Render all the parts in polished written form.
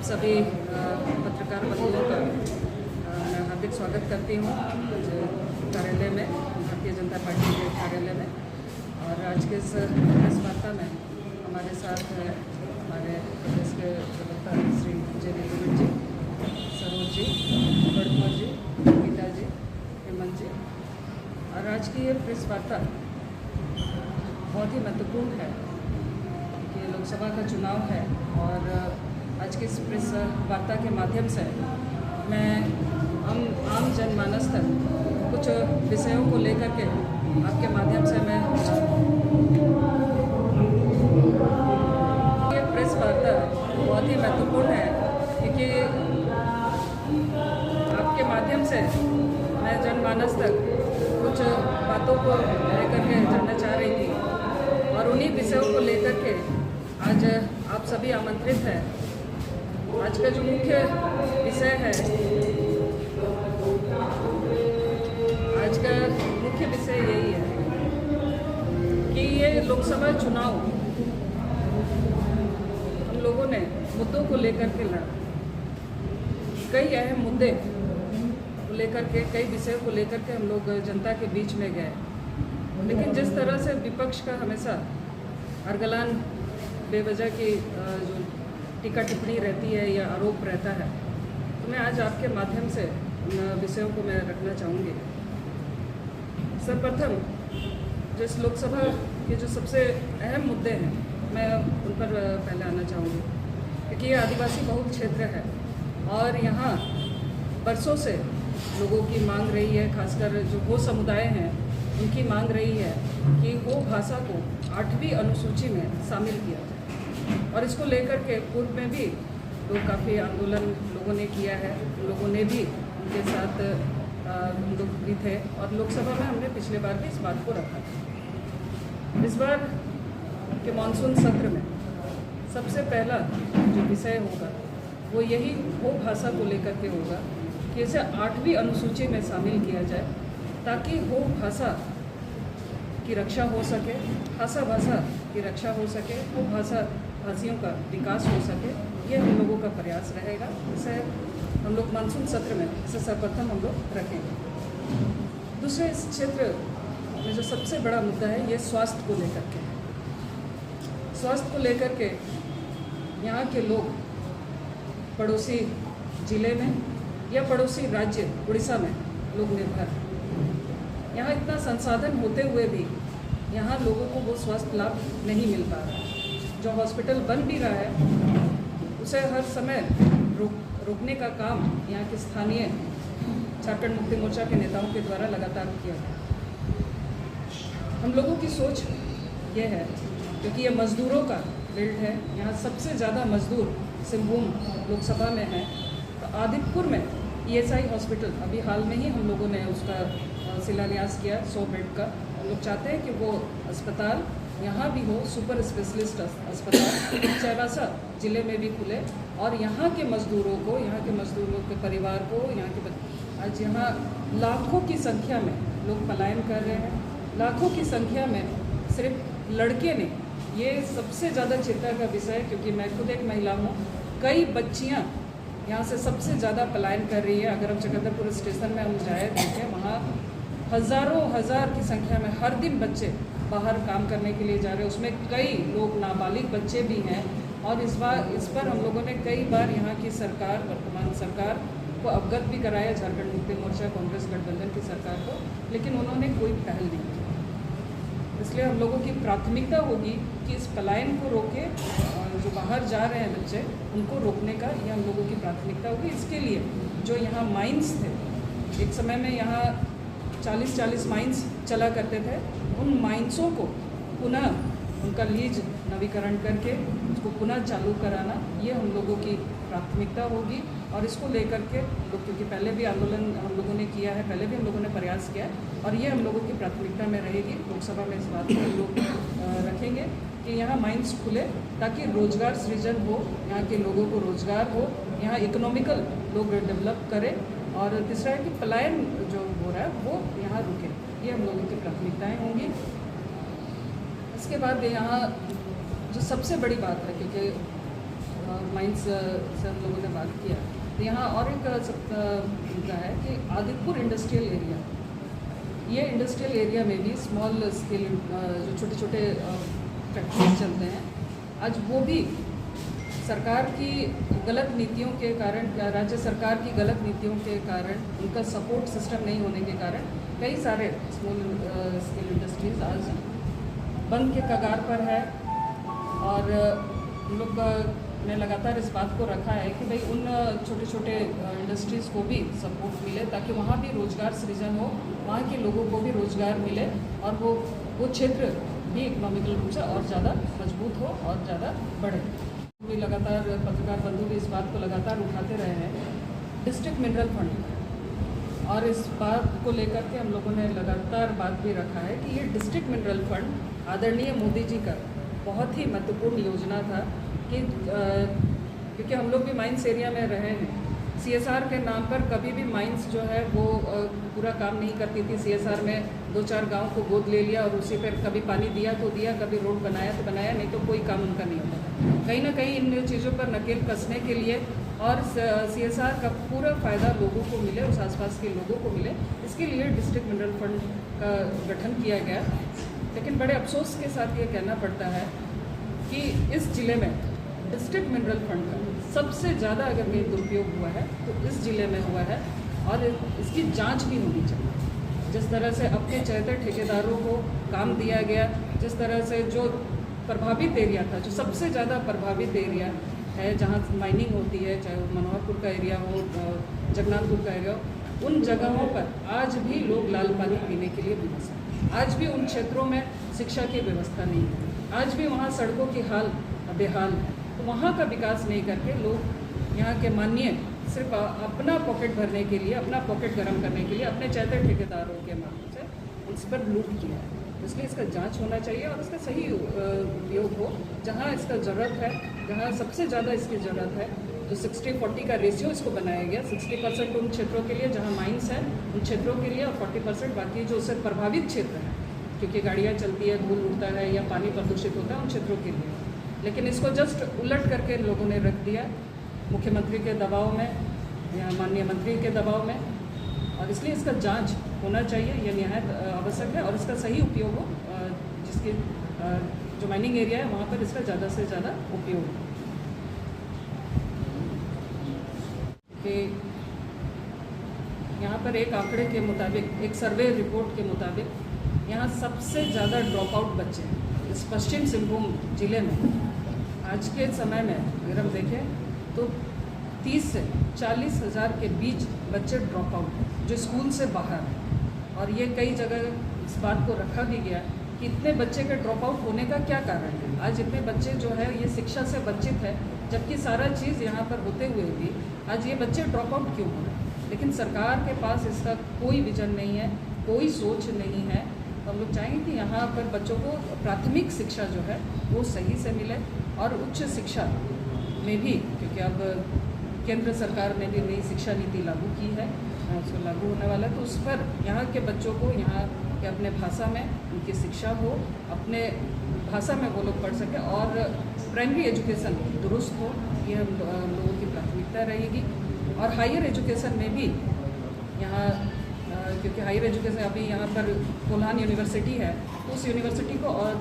आप सभी पत्रकार बंधुओं का मैं हार्दिक स्वागत करती हूँ कार्यालय में, भारतीय जनता पार्टी के कार्यालय में। और आज के इस प्रेस वार्ता में हमारे साथ है हमारे प्रदेश के प्रवक्ता श्री जे ऋतुविज जी, सरोज जी, बड़कुंवर जी, गीता जी, हेमंत जी। और आज की ये प्रेस वार्ता बहुत ही महत्वपूर्ण है कि लोकसभा का चुनाव है और आज की इस प्रेस वार्ता के माध्यम से मैं आम जनमानस तक कुछ विषयों को लेकर के आपके माध्यम से मैं ये प्रेस वार्ता बहुत ही महत्वपूर्ण है क्योंकि आपके माध्यम से मैं जनमानस तक कुछ बातों को लेकर के जानना चाह रही थी और उन्हीं विषयों को लेकर के आज आप सभी आमंत्रित हैं। आज का जो मुख्य विषय है, आज का मुख्य विषय यही है कि ये लोकसभा चुनाव हम लोगों ने मुद्दों को लेकर के लड़ा, कई अहम मुद्दे को लेकर के, कई विषयों को लेकर के हम लोग जनता के बीच में गए। लेकिन जिस तरह से विपक्ष का हमेशा अर्गलान बेवजह की जो टीका टिप्पणी रहती है या आरोप रहता है, तो मैं आज आपके माध्यम से उन विषयों को मैं रखना चाहूँगी। सर्वप्रथम जो इस लोकसभा के जो सबसे अहम मुद्दे हैं, मैं उन पर पहले आना चाहूँगी क्योंकि ये आदिवासी बहुल क्षेत्र है और यहाँ बरसों से लोगों की मांग रही है, खासकर जो हो समुदाय हैं उनकी मांग रही है कि हो भाषा को 8वीं अनुसूची में शामिल किया जाए। और इसको लेकर के पूर्व में भी लोग काफ़ी आंदोलन लोगों ने किया है, लोगों ने भी उनके साथ हम लोग भी थे और लोकसभा में हमने पिछले बार भी इस बात को रखा था। इस बार के मानसून सत्र में सबसे पहला जो विषय होगा वो यही हो भाषा को लेकर के होगा कि इसे 8वीं अनुसूची में शामिल किया जाए ताकि हो भाषा की रक्षा हो सके, भाषा की रक्षा हो सके, हो भाषियों का विकास हो सके। ये हम लोगों का प्रयास रहेगा। इसे हम लोग मानसून सत्र में इसे सर्वप्रथम हम लोग रखेंगे। दूसरे इस क्षेत्र में जो सबसे बड़ा मुद्दा है ये स्वास्थ्य को लेकर के। स्वास्थ्य को लेकर के यहाँ के लोग पड़ोसी जिले में या पड़ोसी राज्य उड़ीसा में लोग निर्भर हैं। यहाँ इतना संसाधन होते हुए भी यहाँ लोगों को वो स्वास्थ्य लाभ नहीं मिल पा रहा है। जो हॉस्पिटल बन भी रहा है उसे हर समय रोकने का काम यहाँ के स्थानीय झारखंड मुक्ति मोर्चा के नेताओं के द्वारा लगातार किया गया। हम लोगों की सोच ये है क्योंकि ये मजदूरों का बेल्ट है, यहाँ सबसे ज़्यादा मजदूर सिंहभूम लोकसभा में है। तो आदिपुर में ESI हॉस्पिटल अभी हाल में ही हम लोगों ने उसका शिलान्यास किया 100 बेड का। हम लोग चाहते हैं कि वो अस्पताल यहाँ भी हो, सुपर स्पेशलिस्ट अस्पताल चाईबासा जिले में भी खुले और यहाँ के मजदूरों को, यहाँ के मजदूरों के परिवार को, यहाँ के आज यहाँ लाखों की संख्या में लोग पलायन कर रहे हैं। लाखों की संख्या में सिर्फ लड़के ने, ये सबसे ज़्यादा चिंता का विषय है क्योंकि मैं खुद एक महिला हूँ। कई बच्चियाँ यहाँ से सबसे ज़्यादा पलायन कर रही है। अगर हम चकंदरपुर स्टेशन में हम जाए देखें, वहाँ हजार की संख्या में हर दिन बच्चे बाहर काम करने के लिए जा रहे हैं। उसमें कई लोग नाबालिग बच्चे भी हैं और इस पर हम लोगों ने कई बार यहाँ की सरकार, वर्तमान सरकार को अवगत भी कराया, झारखंड मुक्ति मोर्चा कांग्रेस गठबंधन की सरकार को, लेकिन उन्होंने कोई पहल नहीं की। इसलिए हम लोगों की प्राथमिकता होगी कि इस पलायन को रोके, जो बाहर जा रहे हैं बच्चे उनको रोकने का ये हम लोगों की प्राथमिकता होगी। इसके लिए जो यहाँ माइंस थे, एक समय में यहाँ 40 माइंस चला करते थे, उन माइंसों को पुनः उनका लीज नवीकरण करके उसको पुनः चालू कराना, ये हम लोगों की प्राथमिकता होगी। और इसको लेकर के लोग, क्योंकि पहले भी आंदोलन हम लोगों ने किया है, पहले भी हम लोगों ने प्रयास किया है और ये हम लोगों की प्राथमिकता में रहेगी। लोकसभा में इस बात को हम लोग रखेंगे कि यहाँ माइंस खुले ताकि रोजगार सृजन हो, यहाँ के लोगों को रोजगार हो, यहाँ इकोनॉमिकल लोग डेवलप करें। और तीसरा है कि पलायन जो हो रहा है वो यहाँ रुके। ये हम लोगों की प्राथमिकताएं होंगी। इसके बाद यहाँ जो सबसे बड़ी बात है, क्योंकि माइंस से हम लोगों ने बात किया, तो यहाँ और एक मुद्दा है कि आदिपुर इंडस्ट्रियल एरिया, ये इंडस्ट्रियल एरिया में भी स्मॉल स्केल जो छोटे छोटे फैक्ट्रीज चलते हैं, आज वो भी सरकार की गलत नीतियों के कारण, राज्य सरकार की गलत नीतियों के कारण, उनका सपोर्ट सिस्टम नहीं होने के कारण कई सारे स्मॉल स्केल इंडस्ट्रीज आज बंद के कगार पर है। और हम लोग ने लगातार इस बात को रखा है कि भाई उन छोटे छोटे इंडस्ट्रीज़ को भी सपोर्ट मिले, ताकि वहाँ भी रोज़गार सृजन हो, वहाँ के लोगों को भी रोज़गार मिले और वो क्षेत्र भी इकोनॉमिकल रूप से और ज़्यादा मजबूत हो और ज़्यादा बढ़े। भी लगातार पत्रकार बंधु भी इस बात को लगातार उठाते रहे हैं, डिस्ट्रिक्ट मिनरल फंड, और इस बात को लेकर के हम लोगों ने लगातार बात भी रखा है कि ये डिस्ट्रिक्ट मिनरल फंड आदरणीय मोदी जी का बहुत ही महत्वपूर्ण योजना था कि क्योंकि हम लोग भी माइंस एरिया में रहे हैं, CSR के नाम पर कभी भी माइंस जो है वो पूरा काम नहीं करती थी। CSR में 2-4 गांव को गोद ले लिया और उसी पर कभी पानी दिया तो दिया, कभी रोड बनाया तो बनाया, नहीं तो कोई काम उनका नहीं होता था। कहीं ना कहीं इन चीज़ों पर नकेल कसने के लिए और CSR का पूरा फ़ायदा लोगों को मिले, उस आसपास के लोगों को मिले, इसके लिए डिस्ट्रिक्ट मिनरल फंड का गठन किया गया। लेकिन बड़े अफसोस के साथ ये कहना पड़ता है कि इस ज़िले में डिस्ट्रिक्ट मिनरल फंड का सबसे ज़्यादा अगर कहीं दुरुपयोग हुआ है तो इस ज़िले में हुआ है, और इसकी जांच भी होनी चाहिए। जिस तरह से अपने चहेते ठेकेदारों को काम दिया गया, जिस तरह से जो प्रभावित एरिया था, जो सबसे ज़्यादा प्रभावित एरिया है जहाँ माइनिंग होती है, चाहे वो मनोहरपुर का एरिया हो, जगन्नाथपुर का एरिया हो, उन जगहों पर आज भी लोग लाल पानी पीने के लिए बेबस हैं। आज भी उन क्षेत्रों में शिक्षा की व्यवस्था नहीं है, आज भी वहाँ सड़कों की हाल बेहाल है। तो वहाँ का विकास नहीं करके लोग यहाँ के माननीय सिर्फ अपना पॉकेट भरने के लिए, अपना पॉकेट गर्म करने के लिए अपने चहेते ठेकेदारों के माध्यम से उस पर लूट किया है। इसलिए इसका जांच होना चाहिए और इसका सही उपयोग हो। जहाँ इसका ज़रूरत है, जहाँ सबसे ज़्यादा इसकी ज़रूरत है, जो 60-40 का रेशियो इसको बनाया गया, 60% उन क्षेत्रों के लिए जहाँ माइंस है, उन क्षेत्रों के लिए, और 40% बाकी जो उससे प्रभावित क्षेत्र हैं, क्योंकि गाड़ियाँ चलती है, धूल उड़ता है या पानी प्रदूषित होता है, उन क्षेत्रों के लिए। लेकिन इसको जस्ट उलट करके लोगों ने रख दिया मुख्यमंत्री के दबाव में या माननीय मंत्री के दबाव में, और इसलिए इसका जांच होना चाहिए, यह निहायत आवश्यक है। और इसका सही उपयोग हो, जिसके जो माइनिंग एरिया है वहाँ पर इसका ज़्यादा से ज़्यादा उपयोग हो। कि यहाँ पर एक आंकड़े के मुताबिक, एक सर्वे रिपोर्ट के मुताबिक, यहाँ सबसे ज़्यादा ड्रॉप आउट बच्चे हैं इस पश्चिम सिंहभूम जिले में। आज के समय में अगर हम देखें तो 30 से 40 हज़ार के बीच बच्चे ड्रॉप आउट हैं जो स्कूल से बाहर हैं। और ये कई जगह इस बात को रखा भी गया कि इतने बच्चे के ड्रॉप आउट होने का क्या कारण है। आज इतने बच्चे जो है ये शिक्षा से वंचित है, जबकि सारा चीज़ यहाँ पर होते हुए भी आज ये बच्चे ड्रॉप आउट क्यों हो रहे हैं। लेकिन सरकार के पास इसका कोई विजन नहीं है, कोई सोच नहीं है। तो हम लोग चाहेंगे कि यहाँ पर बच्चों को प्राथमिक शिक्षा जो है वो सही से मिले, और उच्च शिक्षा में भी, क्योंकि अब केंद्र सरकार ने भी नई शिक्षा नीति लागू की है, उसको लागू होने वाला है, तो उस पर यहाँ के बच्चों को यहाँ के अपने भाषा में उनकी शिक्षा हो, अपने भाषा में वो लोग पढ़ सकें, और प्राइमरी एजुकेशन दुरुस्त हो, ये हम लोगों की प्राथमिकता रहेगी। और हायर एजुकेशन में भी यहाँ, क्योंकि हायर एजुकेशन अभी यहाँ पर कोल्हान यूनिवर्सिटी है, तो उस यूनिवर्सिटी को और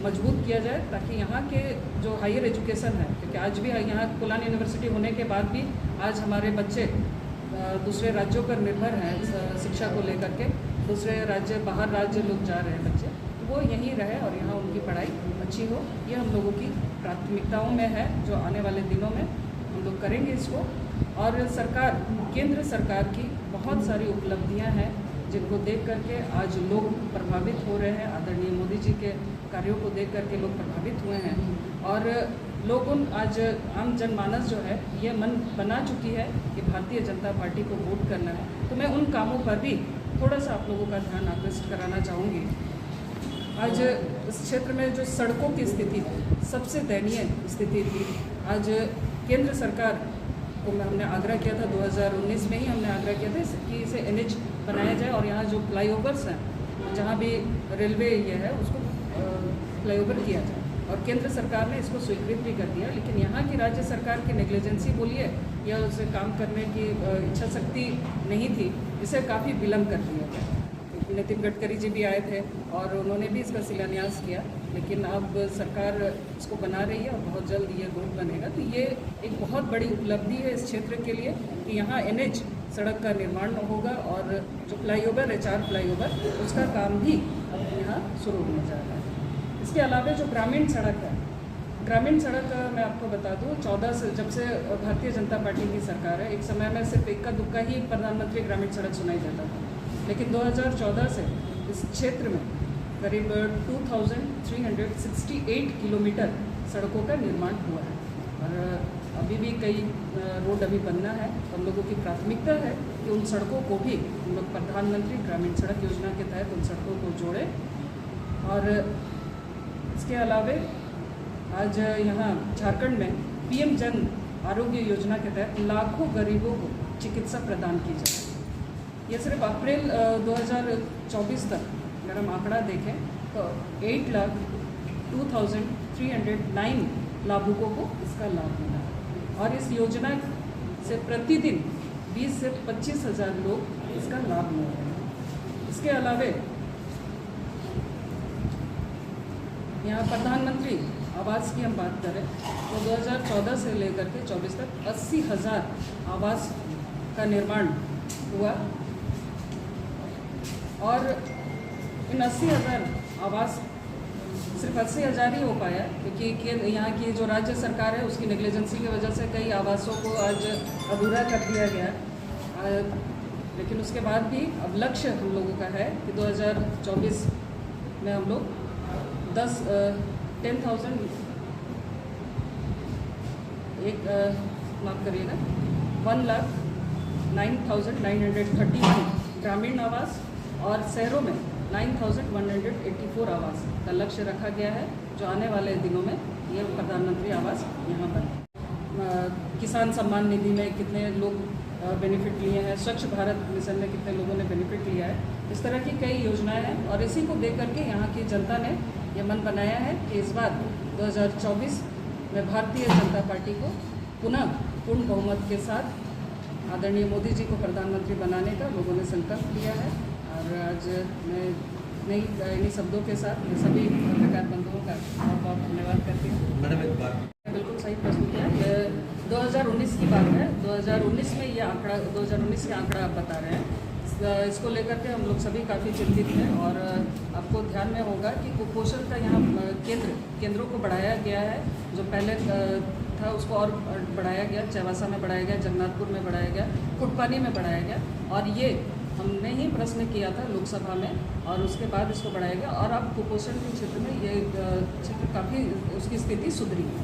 मजबूत किया जाए, ताकि यहाँ के जो हायर एजुकेशन है, क्योंकि आज भी यहाँ कोल्हान यूनिवर्सिटी होने के बाद भी आज हमारे बच्चे दूसरे राज्यों पर निर्भर हैं शिक्षा को लेकर के, दूसरे राज्य, बाहर राज्य लोग जा रहे हैं बच्चे, तो वो यहीं रहे और यहाँ उनकी पढ़ाई अच्छी हो। ये हम लोगों की प्राथमिकताओं में है, जो आने वाले दिनों में हम लोग करेंगे इसको। और सरकार, केंद्र सरकार की बहुत सारी उपलब्धियां हैं जिनको देख करके आज लोग प्रभावित हो रहे हैं। आदरणीय मोदी जी के कार्यों को देख करके लोग प्रभावित हुए हैं, और लोगों, आज आम जनमानस जो है ये मन बना चुकी है कि भारतीय जनता पार्टी को वोट करना है। तो मैं उन कामों पर भी थोड़ा सा आप लोगों का ध्यान आकृष्ट कराना चाहूँगी। आज इस क्षेत्र में जो सड़कों की स्थिति थी, सबसे दयनीय स्थिति थी। आज केंद्र सरकार को हमने आग्रह किया था, 2019 में ही हमने आग्रह किया था कि इसे NH बनाया जाए, और यहाँ जो फ्लाईओवर्स हैं, जहाँ भी रेलवे ये है उसको फ्लाईओवर किया जाए। और केंद्र सरकार ने इसको स्वीकृत भी कर दिया, लेकिन यहाँ की राज्य सरकार की नेग्लिजेंसी बोलिए या उसे काम करने की इच्छा शक्ति नहीं थी, इसे काफ़ी विलम्ब कर दिया गया। नितिन गडकरी जी भी आए थे और उन्होंने भी इसका शिलान्यास किया, लेकिन अब सरकार इसको बना रही है और बहुत जल्द ये रोड बनेगा। तो ये एक बहुत बड़ी उपलब्धि है इस क्षेत्र के लिए कि यहाँ NH सड़क का निर्माण होगा और जो फ्लाईओवर है 4 फ्लाईओवर, उसका काम भी अब यहाँ शुरू होने जा रहा है। इसके अलावा जो ग्रामीण सड़क है, ग्रामीण सड़क मैं आपको बता दूँ 14 से जब से भारतीय जनता पार्टी की सरकार है, एक समय में सिर्फ इक्का दुक्का ही प्रधानमंत्री ग्रामीण सड़क सुनाई देता था, लेकिन 2014 से इस क्षेत्र में करीब 2368 किलोमीटर सड़कों का निर्माण हुआ है और अभी भी कई रोड अभी बनना है। हम लोगों की प्राथमिकता है कि उन सड़कों को भी हम लोग प्रधानमंत्री ग्रामीण सड़क योजना के तहत उन सड़कों को जोड़ें। और इसके अलावा आज यहाँ झारखंड में PM जन आरोग्य योजना के तहत लाखों गरीबों को चिकित्सा प्रदान की जाए। ये सिर्फ अप्रैल 2024 तक अगर हम आंकड़ा देखें तो 8,02,309 लाभुकों को इसका लाभ मिला और इस योजना से प्रतिदिन 20 से 25 हज़ार लोग इसका लाभ ले रहे हैं। इसके अलावा यहाँ प्रधानमंत्री आवास की हम बात करें तो 2014 से लेकर के 24 तक 80,000 आवास का निर्माण हुआ और इन 80,000 आवास सिर्फ 80,000 ही हो पाया क्योंकि यहाँ की जो राज्य सरकार है उसकी नेग्लिजेंसी की वजह से कई आवासों को आज अधूरा कर दिया गया। लेकिन उसके बाद भी अब लक्ष्य हम लोगों का है कि 2024 में हम लोग 10,000 माफ़ करिएगा 1,09,931 ग्रामीण आवास और शहरों में 9,184 आवास का लक्ष्य रखा गया है, जो आने वाले दिनों में ये प्रधानमंत्री आवास यहाँ पर। किसान सम्मान निधि में कितने लोग बेनिफिट लिए हैं, स्वच्छ भारत मिशन में कितने लोगों ने बेनिफिट लिया है, इस तरह की कई योजनाएं हैं और इसी को देख करके यहाँ की जनता ने यह मन बनाया है कि इस बार 2024 में भारतीय जनता पार्टी को पुनः पूर्ण बहुमत के साथ आदरणीय मोदी जी को प्रधानमंत्री बनाने का लोगों ने संकल्प लिया है। और आज मैं इन्हीं शब्दों के साथ सभी पत्रकार बंधुओं का बहुत बहुत धन्यवाद करती हूँ। मैडम एक बात बिल्कुल सही प्रश्न किया। 2019 की बात है, 2019 में ये आंकड़ा 2019 के आंकड़ा आप बता रहे हैं, इसको लेकर के हम लोग सभी काफ़ी चिंतित हैं और आपको ध्यान में होगा कि कुपोषण का यहाँ केंद्रों को बढ़ाया गया है। जो पहले था उसको और बढ़ाया गया, चौवासा में बढ़ाया गया, जगन्नाथपुर में बढ़ाया गया, कुटपानी में बढ़ाया गया और ये हमने ही प्रश्न किया था लोकसभा में और उसके बाद इसको बढ़ाया गया और अब कुपोषण के क्षेत्र में ये क्षेत्र काफ़ी उसकी स्थिति सुधरी है।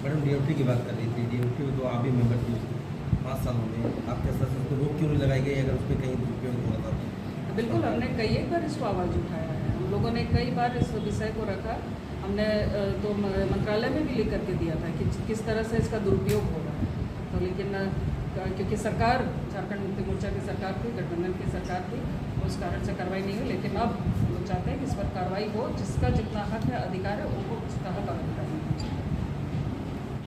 मैडम DOT की बात कर रही थी, DOT में तो आप भी मेंबर थी 5 सालों में, आपके साथ उसको रोक क्यों नहीं लगाई गई अगर उस पर कहीं दुरुपयोग हो रहा था? बिल्कुल, हमने कई एक बार इसको आवाज़ उठाया है, हम लोगों ने कई बार इस विषय को रखा। हमने तो मंत्रालय में भी लिख करके दिया था कि किस तरह से इसका दुरुपयोग हो रहा है, तो लेकिन क्योंकि सरकार झारखंड मुक्ति मोर्चा की सरकार थी, गठबंधन की सरकार थी, उस कारण से कार्रवाई नहीं हुई। लेकिन अब लोग चाहते हैं कि इस पर कार्रवाई हो, जिसका जितना हक है, अधिकार है, उनको उसका हक अदा करना।